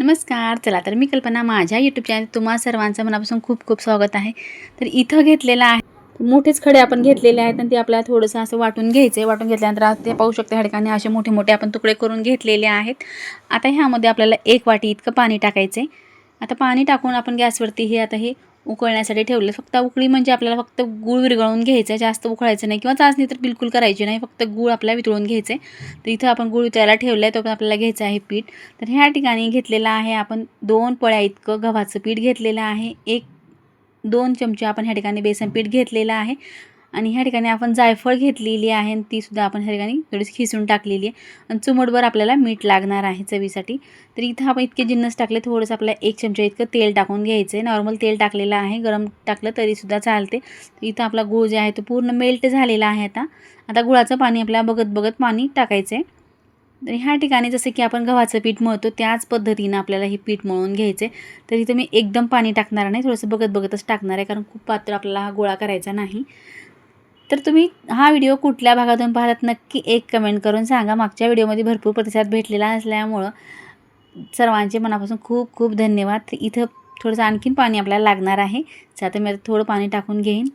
नमस्कार. चला तर मी कल्पना माझ्या यूट्यूब चॅनल तुम्हा सर्वांचं मनापासून खूप खूप स्वागत आहे. तर इथं घेतलेलं आहे मोठेच खडे आपण घेतलेले आहेत आणि ते आपल्याला थोडंसं असं वाटून घ्यायचं आहे. वाटून घेतल्यानंतर ते पाहू शकता ह्या ठिकाणी असे मोठे मोठे आपण तुकडे करून घेतलेले आहेत. आता ह्यामध्ये आपल्याला 1 वाटी इतकं पाणी टाकायचं आहे. आता पाणी टाकून आपण गॅसवरती हे उकळण्यासाठी ठेवलं. फक्त उकळी म्हणजे आपल्याला फक्त गूळ विरघळून घ्यायचं आहे, जास्त उकळायचं नाही किंवा चाचणी तर बिलकुल करायची नाही, फक्त गूळ आपल्याला वितळून घ्यायचं आहे. तर इथं आपण गूळ वितळायला ठेवलं आहे, तो पण आपल्याला घ्यायचं आहे पीठ. तर ह्या ठिकाणी घेतलेलं आहे आपण 2 पळ्या इतकं गव्हाचं पीठ घेतलेलं आहे. 1-2 चमचे आपण ह्या ठिकाणी बेसन पीठ घेतलेलं आहे आणि ह्या ठिकाणी आपण जायफळ घेतलेली आहे आणि तीसुद्धा आपण ह्या ठिकाणी थोडीशी खिसून टाकलेली आहे आणि चिमूटभर आपल्याला मीठ लागणार आहे चवीसाठी. तर इथं आपण इतके जिन्नस टाकले. थोडंसं आपल्याला 1 चमचा इतकं तेल टाकून घ्यायचं आहे. नॉर्मल तेल टाकलेलं आहे, गरम टाकलं तरीसुद्धा चालते. इथं आपला गूळ जे आहे तो पूर्ण मेल्ट झालेला आहे. आता गुळाचं पाणी आपल्याला बघत बघत पाणी टाकायचं आहे. तर ह्या ठिकाणी जसं की आपण गव्हाचं पीठ मळतो त्याच पद्धतीनं आपल्याला हे पीठ मळून घ्यायचं आहे. तर इथं मी एकदम पाणी टाकणार नाही, थोडंसं बघत बघतच टाकणार आहे, कारण खूप पातळ आपल्याला हा गोळा करायचा नाही. तर तुम्ही हा व्हिडिओ कुठल्या भागातून पाहतात नक्की एक कमेंट करून सांगा. मागच्या व्हिडिओमध्ये भरपूर प्रतिसाद भेटलेला असल्यामुळं सर्वांचे मनापासून खूप खूप धन्यवाद. तर इथं थोडंसं आणखीन पाणी आपल्याला लागणार आहे. आता मी थोडं पाणी टाकून घेईन.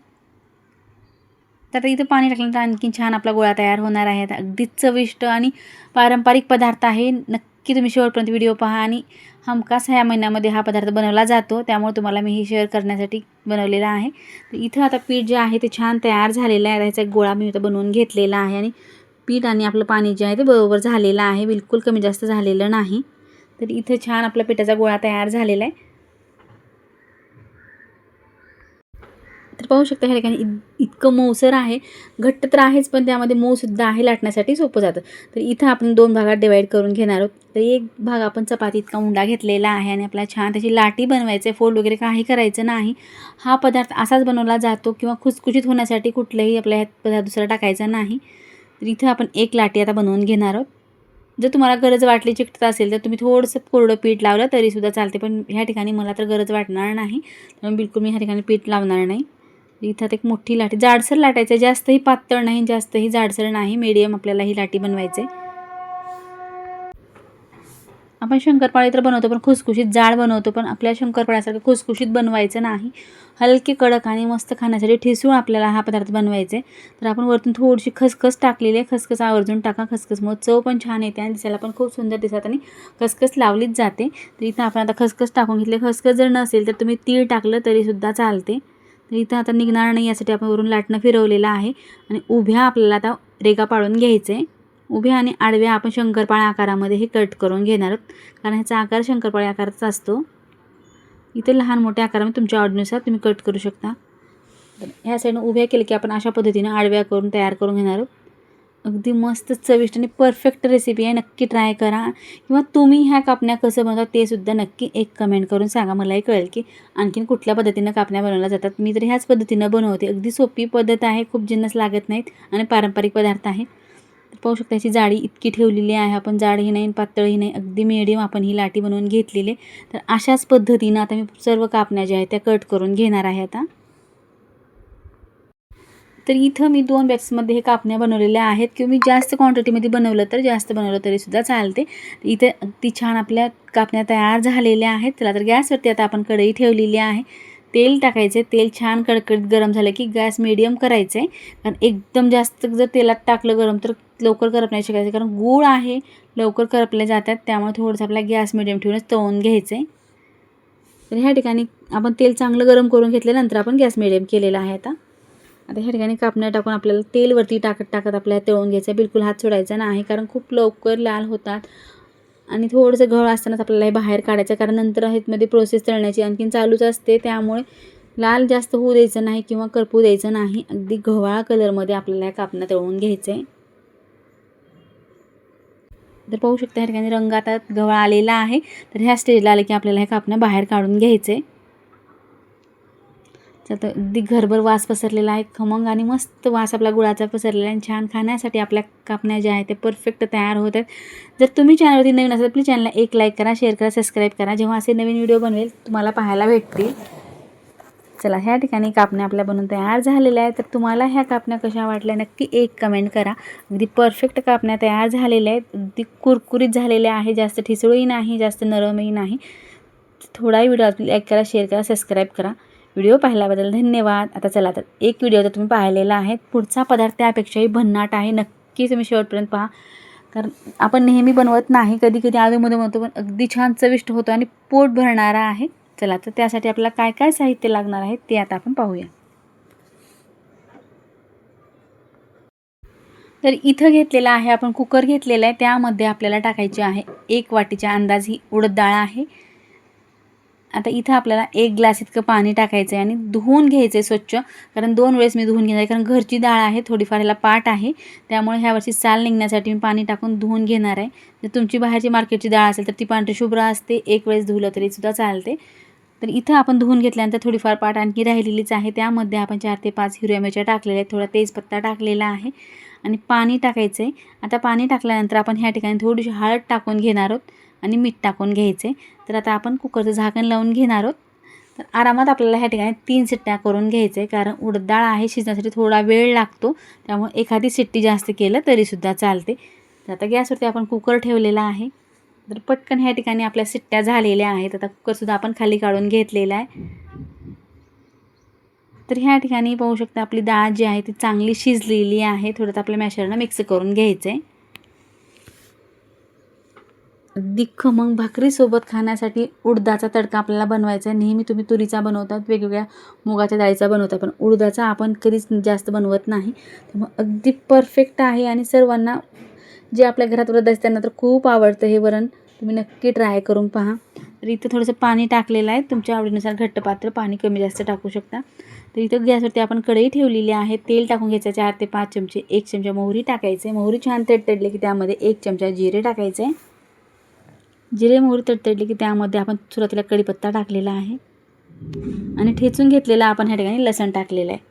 तर इथं पाणी टाकल्यानंतर आणखीन छान आपला गोळा तयार होणार आहे. अगदीच चविष्ट आणि पारंपरिक पदार्थ आहे. नक्की तुम्ही शेवटपर्यंत व्हिडिओ पहा आणि हमखास ह्या महिन्यामध्ये हा पदार्थ बनवला जातो, त्यामुळे तुम्हाला मी हे शेअर करण्यासाठी बनवलेला आहे. तर इथं आता पीठ जे आहे ते छान तयार झालेलं आहे. त्याचा एक गोळा मी इथं बनवून घेतलेला आहे आणि पीठ आणि आपलं पाणी जे आहे ते बरोबर झालेलं आहे, बिलकुल कमी जास्त झालेलं नाही. तर इथं छान आपला पिठाचा गोळा तयार झालेला आहे. तर पाहू शकता ह्या ठिकाणी इतकं मऊसर आहे, घट्ट तर आहेच पण त्यामध्ये मऊसुद्धा आहे, लाटण्यासाठी सोपं जातं. तर इथं आपण 2 भागात डिवाईड करून घेणार आहोत. तर एक भाग आपण चपाती इतका उंडा घेतलेला आहे आणि आपल्याला छान त्याची लाटी बनवायचं आहे, फोल्ड वगैरे काही करायचं नाही. हा पदार्थ असाच बनवला जातो किंवा खुसखुशीत होण्यासाठी कुठलंही आपल्या ह्यात पदार्थ दुसरा टाकायचा नाही. तर इथं आपण एक लाटी आता बनवून घेणार आहोत. जर तुम्हाला गरज वाटली चिकटत असेल तर तुम्ही थोडंसं कोरडं पीठ लावलं तरीसुद्धा चालते, पण ह्या ठिकाणी मला तर गरज वाटणार नाही, तर बिलकुल मी ह्या ठिकाणी पीठ लावणार नाही. इथं एक मोठी लाटी जाडसर लाटायचं आहे, जास्तही पातळ नाही, जास्तही जाडसर नाही, मीडियम आपल्याला ही लाटी बनवायची आहे. आपण शंकरपाळी तर बनवतो पण खुसखुशीत जाड बनवतो, पण आपल्या शंकरपाळ्यासारखं खुसखुशीत बनवायचं नाही. हलके कडक आणि मस्त खाण्यासाठी ठिसूळ आपल्याला हा पदार्थ बनवायचा आहे. तर आपण वरतून थोडीशी खसखस टाकलेली आहे. खसखस आवर्जून टाका, खसखसमुळे चव पण छान येते आणि दिसायला पण खूप सुंदर दिसतात आणि खसखस लावलीच जाते. तर इथं आपण आता खसखस टाकून घेतले. खसखस जर नसेल तर तुम्ही तीळ टाकलं तरीसुद्धा चालते. तर इथं आता निघणार नाही यासाठी आपण वरून लाटणं फिरवलेलं आहे आणि उभ्या आपल्याला आता रेगा पाडून घ्यायचं आहे. उभ्या आणि आडव्या आपण शंकरपाळ्या आकारामध्ये हे कट करून घेणार आहोत, कारण ह्याचा आकार शंकरपाळ्या आकाराचा असतो. इथे लहान मोठ्या आकारामध्ये तुमच्या आवडीनुसार तुम्ही कट करू शकता. तर ह्या साईडनं उभ्या केलं की आपण अशा पद्धतीनं आडव्या करून तयार करून घेणार आहोत. अगदी मस्त चविष्ट आणि परफेक्ट रेसिपी आहे, नक्की ट्राय करा. किंवा तुम्ही ह्या कापण्या कसं बनवता ते सुद्धा नक्की एक कमेंट करून सांगा, मलाही कळेल की आणखीन कुठल्या पद्धतीनं कापण्या बनवल्या जातात. मी तर ह्याच पद्धतीनं बनवते. अगदी सोपी पद्धत आहे, खूप जिन्नस लागत नाहीत आणि पारंपरिक पदार्थ आहे. पाहू शकता याची जाडी इतकी ठेवलेली आहे आपण, जाडही नाही पातळही नाही, अगदी मिडियम आपण ही लाटी बनवून घेतलेली. तर अशाच पद्धतीनं आता मी सर्व कापण्या ज्या आहेत त्या कट करून घेणार आहे. तर इथं मी 2 बॅग्समध्ये हे कापण्या बनवलेल्या आहेत, किंवा मी जास्त क्वांटिटीमध्ये बनवलं तर जास्त बनवलं तरीसुद्धा चालते. इथे अगदी छान आपल्या कापण्या तयार झालेल्या आहेत. चला तर गॅसवरती आता आपण कढई ठेवलेली आहे. तेल टाकायचं आहे. तेल छान कडकडीत गरम झालं की गॅस मीडियम करायचं आहे, कारण एकदम जास्त जर तेलात टाकलं गरम तर लवकर करपण्याची शक्यता आहे, कारण गूळ आहे, लवकर करपले जातात. त्यामुळे थोडंसं आपला गॅस मीडियम ठेवूनच तळून घ्यायचं आहे. तर ह्या ठिकाणी आपण तेल चांगलं गरम करून घेतल्यानंतर आपण गॅस मीडियम केलेला आहे. आता ह्या ठिकाणी कापण्या टाकून आपल्याला तेलवरती टाकत आपल्याला तळून घ्यायचं आहे. बिलकुल हात सोडायचा नाही, कारण खूप लवकर लाल होतात आणि थोडंसं गळ असतानाच आपल्याला हे बाहेर काढायचं, कारण नंतर ह्यामध्ये प्रोसेस तळण्याची आणखीन चालूच असते. त्यामुळे लाल जास्त होऊ द्यायचं नाही किंवा करपू द्यायचं नाही. अगदी गव्हाळ कलरमध्ये आपल्याला ह्या कापण्या तळून घ्यायचं आहे. तर पाहू शकता ह्या ठिकाणी रंग आता गव्हाळ आलेला आहे. तर ह्या स्टेजला आले की आपल्याला ह्या कापण्या बाहेर काढून घ्यायचे आहे. तर अगदी घरभर वास पसरलेला आहे, खमंग आणि मस्त वास आपला गुळाचा पसरलेला आहे. छान खाण्यासाठी आपल्या कापण्या ज्या आहेत ते परफेक्ट तयार होत आहेत. जर तुम्ही चॅनलवरती नवीन असाल तर प्लीज चॅनलला एक लाईक करा, शेअर करा, सबस्क्राईब करा. जेव्हा असे नवीन व्हिडिओ बनवेल तुम्हाला पाहायला भेटतील. चला ह्या ठिकाणी कापण्या आपल्या बनवून तयार झालेल्या आहेत. तर तुम्हाला ह्या कापण्या कशा वाटल्या नक्की एक कमेंट करा. अगदी परफेक्ट कापण्या तयार झालेल्या आहेत. अगदी कुरकुरीत झालेल्या आहे. जास्त ठिसूळही नाही, जास्त नरमही नाही. थोडाही व्हिडिओ लाईक करा, शेअर करा, सबस्क्राईब करा. व्हिडिओ पाहिल्याबद्दल धन्यवाद. आता चला तर एक व्हिडिओ तर तुम्ही पाहिलेला आहे. पुढचा पदार्थ त्यापेक्षाही भन्नाट आहे. नक्की तुम्ही शेवटपर्यंत पहा. कारण आपण नेहमी बनवत नाही, कधी कधी आधीमध्ये बनवतो, पण अगदी छान चविष्ट होतो आणि पोट भरणारा आहे. चला तर त्यासाठी आपल्याला काय काय साहित्य लागणार आहे ते आता आपण पाहूया. तर इथं घेतलेला आहे आपण कुकर घेतलेला आहे. त्यामध्ये आपल्याला टाकायची आहे 1 वाटीच्या अंदाज ही उडद डाळ आहे. आता इथं आपल्याला 1 ग्लास इतकं पाणी टाकायचं आहे आणि धुवून घ्यायचं आहे स्वच्छ. कारण 2 वेळेस मी धुवून घेणार आहे, कारण घरची डाळ आहे, थोडीफार ह्याला पाट आहे. त्यामुळे ह्यावरची साल निघण्यासाठी मी पाणी टाकून धुवून घेणार आहे. जर तुमची बाहेरची मार्केटची डाळ असेल तर ती पांढरी शुभ्र असते, 1 वेळेस धुवलं तरीसुद्धा चालते. तर इथं आपण धुवून घेतल्यानंतर थोडीफार पाट आणखी राहिलेलीच आहे. त्यामध्ये आपण 4 ते 5 हिरव्या मिरच्या टाकलेल्या आहेत, थोडा तेजपत्ता टाकलेला आहे आणि पाणी टाकायचं आहे. आता पाणी टाकल्यानंतर आपण ह्या ठिकाणी थोडीशी हळद टाकून घेणार आहोत आणि मीठ टाकून घ्यायचं आहे. तर आता आपण कुकरचं झाकण लावून घेणार आहोत. तर आरामात आपल्याला ह्या ठिकाणी 3 शिट्ट्या करून घ्यायचं आहे, कारण उडद डाळ आहे, शिजण्यासाठी थोडा वेळ लागतो. त्यामुळे एखादी शिट्टी जास्त केलं तरीसुद्धा चालते. तर आता गॅसवरती आपण कुकर ठेवलेला आहे. तर पटकन ह्या ठिकाणी आपल्या शिट्ट्या झालेल्या आहेत. आता कुकरसुद्धा आपण खाली काढून घेतलेला आहे. तर ह्या ठिकाणी पाहू शकता आपली डाळ जी आहे ती चांगली शिजलेली आहे. थोडं आपल्या मॅशरनं मिक्स करून घ्यायचं आहे. अगदी खमंग भाकरीसोबत खाण्यासाठी उडदाचा तडका आपल्याला बनवायचा आहे. नेहमी तुम्ही तुरीचा बनवतात, वेगवेगळ्या मुगाच्या डाळीचा बनवता, पण उडदाचा आपण कधीच जास्त बनवत नाही. त्यामुळे अगदी परफेक्ट आहे आणि सर्वांना जे आपल्या घरात उडद असते त्यांना तर खूप आवडतं हे वरण. तुम्ही नक्की ट्राय करून पहा. तर इथं थोडंसं पाणी टाकलेलं आहे, तुमच्या आवडीनुसार घट्ट पातळ पाणी कमी जास्त टाकू शकता. तर इथं गॅसवरती आपण कढई ठेवलेली आहे. तेल टाकून घ्यायचं 4 ते 5 चमचे. 1 चमचा मोहरी टाकायचे. मोहरी छान तडतडली की त्यामध्ये 1 चमचा जिरे टाकायचे. जिरे मोहरी तडतडली की त्यामध्ये आपण सुरुवातीला कढीपत्ता टाकलेला आहे आणि ठेचून घेतलेला आपण ह्या ठिकाणी लसण टाकलेलं आहे.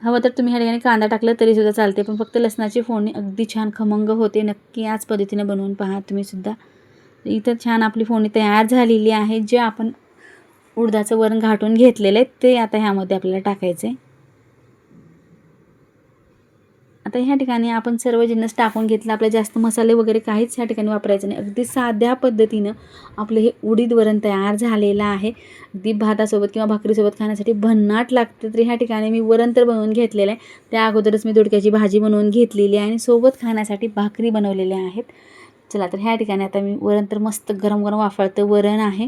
हवं तर तुम्ही ह्या ठिकाणी कांदा टाकलं तरीसुद्धा चालते, पण फक्त लसणाची फोडणी अगदी छान खमंग होते. नक्की याच पद्धतीने बनवून पहा तुम्हीसुद्धा. इथं छान आपली फोडणी तयार झालेली आहे. जे आपण उडदाचं वरण घाटून घेतलेलं आहे ते आता ह्यामध्ये आपल्याला टाकायचं आहे. आता ह्या ठिकाणी आपण सर्व जिन्नस टाकून घेतलं. आपल्या जास्त मसाले वगैरे काहीच ह्या ठिकाणी वापरायचं नाही. अगदी साध्या पद्धतीनं आपलं हे उडीद वरण तयार झालेलं आहे. अगदी भातासोबत किंवा भाकरीसोबत खाण्यासाठी भन्नाट लागते. तर ह्या ठिकाणी मी वरण तर बनवून घेतलेलं आहे. त्या अगोदरच मी दोडक्याची भाजी बनवून घेतलेली आहे आणि सोबत खाण्यासाठी भाकरी बनवलेल्या आहेत. चला तर ह्या ठिकाणी आता मी वरण तर मस्त गरम गरम वाफळतं वरण आहे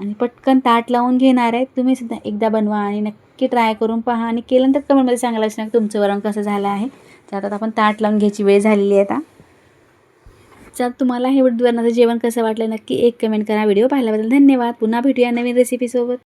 आणि पटकन ताट लावून घेणार आहे. तुम्हीसुद्धा एकदा बनवा आणि नक्की ट्राय करून पहा आणि केल्यानंतर कमेंटमध्ये सांगायला असणार तुमचं वरण कसं झालं आहे. तर आता आपण ताट लावून घ्यायची वेळ झालेली आहे आता. तर तुम्हाला हे वरणाचं जेवण कसं वाटलं नक्की एक कमेंट करा. व्हिडिओ पाहिल्याबद्दल धन्यवाद. पुन्हा भेटूया नवीन रेसिपीसोबत.